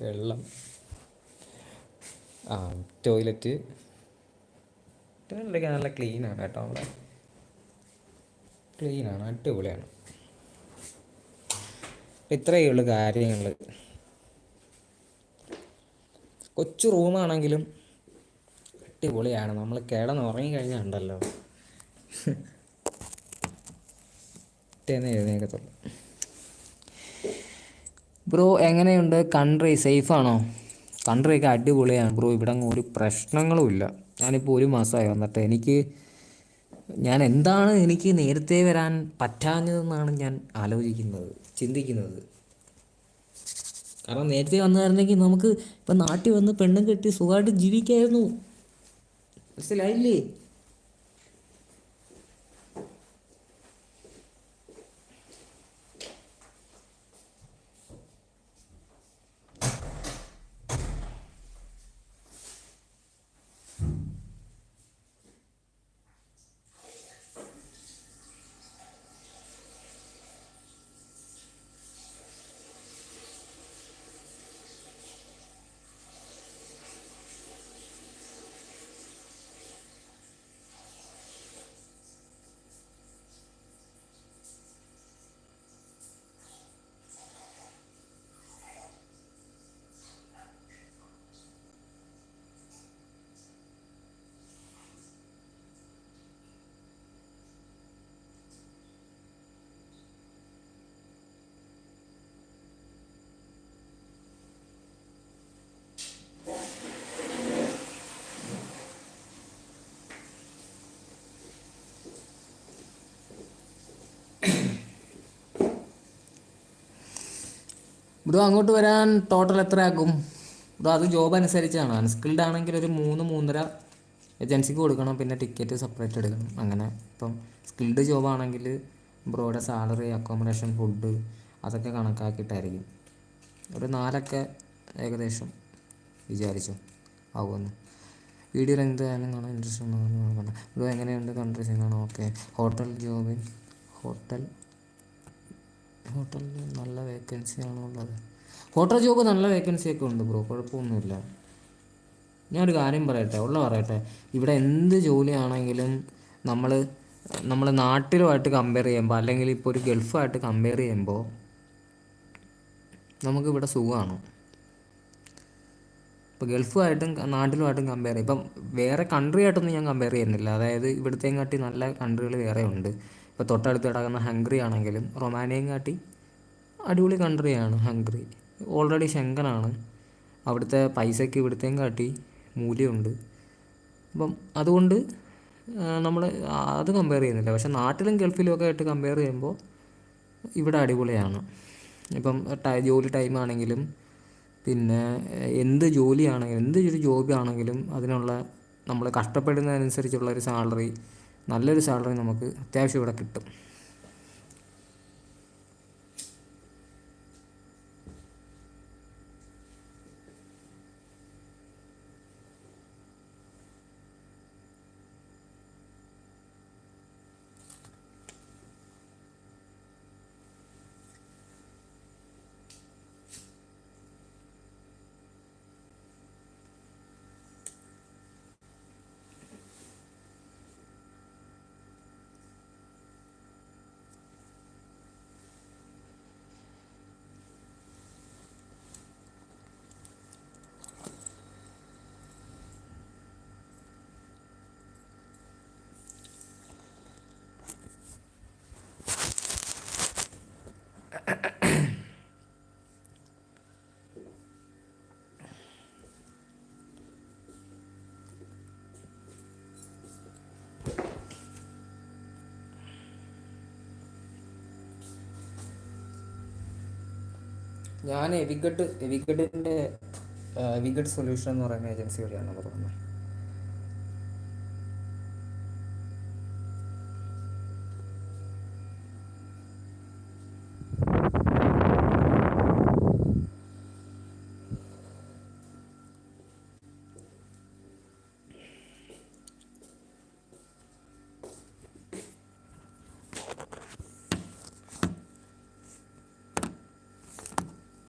വെള്ളം, ആ ടോയ്ലറ്റ് ടോയ്ലറ്റൊക്കെ നല്ല ക്ലീനാണ് കേട്ടോ. അവിടെ ക്ലീനാണ്, അടിപൊളിയാണ്. ഇത്രയേ ഉള്ളൂ കാര്യങ്ങൾ. കൊച്ചു റൂമാണെങ്കിലും അടിപൊളിയാണ്. നമ്മൾ കിടന്നുറങ്ങിക്കഴിഞ്ഞാൽ ഉണ്ടല്ലോ പിറ്റേന്ന് എഴുന്നേക്കത്തുള്ളൂ. ബ്രോ എങ്ങനെയുണ്ട് കൺട്രി, സേഫാണോ? കൺട്രിയൊക്കെ അടിപൊളിയാണ് ബ്രോ. ഇവിടെ അങ്ങ് ഒരു പ്രശ്നങ്ങളുമില്ല. ഞാനിപ്പോൾ 1 മാസമായി വന്നിട്ട്. ഞാൻ എന്താണ് എനിക്ക് നേരത്തെ വരാൻ പറ്റാഞ്ഞതെന്നാണ് ഞാൻ ആലോചിക്കുന്നത്, ചിന്തിക്കുന്നത്. കാരണം നേരത്തെ വന്നതായിരുന്നെങ്കിൽ നമുക്ക് ഇപ്പം നാട്ടിൽ വന്ന് പെണ്ണും കെട്ടി സുഖമായിട്ട് ജീവിക്കായിരുന്നു. മനസ്സിലായില്ലേ? ബ്രോ അങ്ങോട്ട് വരാൻ ടോട്ടൽ എത്രയാക്കും ബ്രോ? അത് ജോബ് അനുസരിച്ചാണ്. അൺസ്കിൽഡ് ആണെങ്കിൽ ഒരു 3-3.5 ഏജൻസിക്ക് കൊടുക്കണം, പിന്നെ ടിക്കറ്റ് സെപ്പറേറ്റ് എടുക്കണം. അങ്ങനെ ഇപ്പം സ്കിൽഡ് ജോബാണെങ്കിൽ ബ്രോയുടെ സാലറി, അക്കോമഡേഷൻ, ഫുഡ് അതൊക്കെ കണക്കാക്കിയിട്ടായിരിക്കും. ഒരു 4 ഏകദേശം വിചാരിച്ചു ആവുമെന്ന്. വീഡിയോ എന്തായാലും കാണാൻ ഇൻട്രസ്റ്റ് ഉണ്ടെന്ന് ബ്രോ. എങ്ങനെയുണ്ട് കൺട്രീസ് എന്നാണ്? ഓക്കെ. ഹോട്ടലിൽ നല്ല വേക്കൻസിയാണോ ഉള്ളത്? ഹോട്ടൽ ജോബ് നല്ല വേക്കൻസിയൊക്കെ ഉണ്ട് ബ്രോ, കുഴപ്പമൊന്നുമില്ല. ഞാനൊരു കാര്യം പറയട്ടെ. ഇവിടെ എന്ത് ജോലിയാണെങ്കിലും നമ്മൾ നാട്ടിലുമായിട്ട് കമ്പയർ ചെയ്യുമ്പോൾ, അല്ലെങ്കിൽ ഇപ്പോൾ ഒരു ഗൾഫായിട്ട് കമ്പയർ ചെയ്യുമ്പോൾ നമുക്കിവിടെ സുഖമാണ്. ഇപ്പോൾ ഗൾഫുമായിട്ടും നാട്ടിലുമായിട്ടും കമ്പയർ ചെയ്യും. ഇപ്പം വേറെ കൺട്രി ആയിട്ടൊന്നും ഞാൻ കമ്പയർ ചെയ്യുന്നില്ല. അതായത് ഇവിടുത്തെയും കാട്ടി നല്ല കൺട്രികൾ വേറെ ഉണ്ട്. ഇപ്പോൾ തൊട്ടടുത്ത് കിടക്കുന്ന ഹംഗറി ആണെങ്കിലും റൊമാനിയയും കാട്ടി അടിപൊളി കൺട്രിയാണ് ഹംഗറി. ഓൾറെഡി ഷെങ്കനാണ്. അവിടുത്തെ പൈസയ്ക്ക് ഇവിടുത്തെയും കാട്ടി മൂല്യമുണ്ട്. അപ്പം അതുകൊണ്ട് നമ്മൾ അത് കമ്പയർ ചെയ്യുന്നില്ല. പക്ഷേ നാട്ടിലും ഗൾഫിലും ഒക്കെ ആയിട്ട് കമ്പയർ ചെയ്യുമ്പോൾ ഇവിടെ അടിപൊളിയാണ്. ഇപ്പം ജോലി ടൈമാണെങ്കിലും, പിന്നെ എന്ത് ജോലിയാണെങ്കിലും, എന്തൊരു ജോബാണെങ്കിലും അതിനുള്ള നമ്മൾ കഷ്ടപ്പെടുന്നതനുസരിച്ചുള്ളൊരു സാലറി, നല്ലൊരു സാലറി നമുക്ക് അത്യാവശ്യം ഇവിടെ കിട്ടും. ഞാൻ എവിഗഡ് സൊല്യൂഷൻ എന്ന് പറയുന്ന ഏജൻസി വഴിയാണ് പോകുന്നത്.